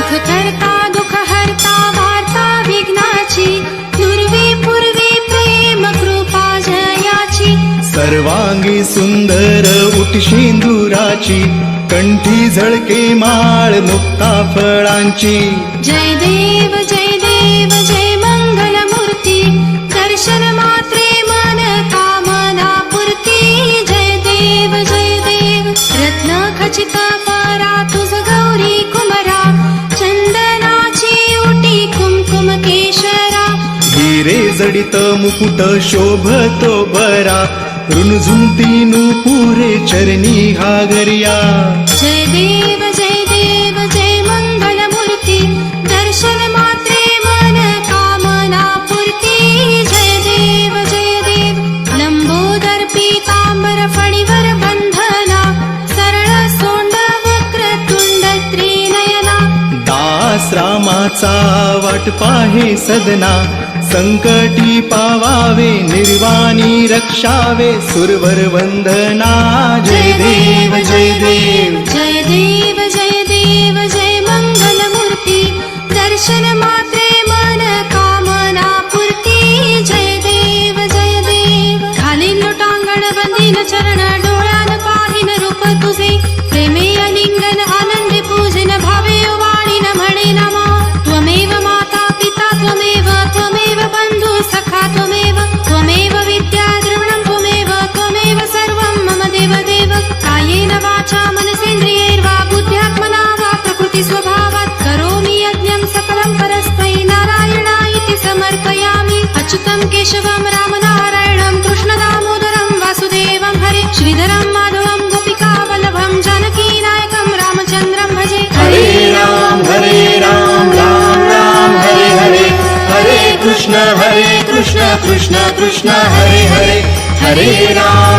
सुखकर्ता दुःखहर्ता वार्ता विघ्नाची, दुर्वे पूर्वे प्रेम कृपा जयाची. सर्वांगी सुंदर उटशिंदुराची, कंठी झळके माळ मुक्ता फळांची. जय देव जय मंगलमूर्ती, दर्शन मात्रे मन कामना पूर्ती. जय देव रत्न खचित परा तुझ गौरी कुमरा, चंदनाची उटी कुमकुम केशरा. हिरे जडित मुकुट शोभतो बरा, रुणझुंती नूपुरे चरणी घागरिया. जय देव जय मंगलमूर्ती, दर्शन मात्रे मन कामना पूर्ती. जय देव लंबोदर पीतांबर फणीवर बंधना, सरळ सोंड वक्र तुंड त्रिनयना. दास रामाचा वाट पाहे सदना, संकटी पावावे निर्वाणी रक्षावे सुरवर वंदना. जय देव जय मंगलमूर्ती, दर्शन मात्रे मन कामना पूर्ती. जय देव घालीन लोटांगण बंदीन चरण, डोळ्यान पाहिन रूप तुझे. प्रेमे अलिंगन आनंदी पूजन, भावे वाणीन म्हणे नमा. त्वमेव माता पिता त्वमेव बंधु सखा त्वमेव विद्या द्रविणं त्वमेव सर्वं मम देव. कायेन वाचा मनसेन्द्रियैर्वा बुद्ध्यात्मना वा प्रकृति स्वभावात् करोमि यज्ञं सकलं परस्मै नारायणायिति समर्पयामि. अच्युतं केशवं रामनारायणं कृष्णदामोदरं वासुदेवं हरे, श्रीधरं माधवं गोपिकावल्लभं जानकीनायकं रामचन्द्रं भजे. हरे राम राम राम हरे हरे, हरे कृष्ण कृष्ण कृष्ण हरे हरे. हरे राम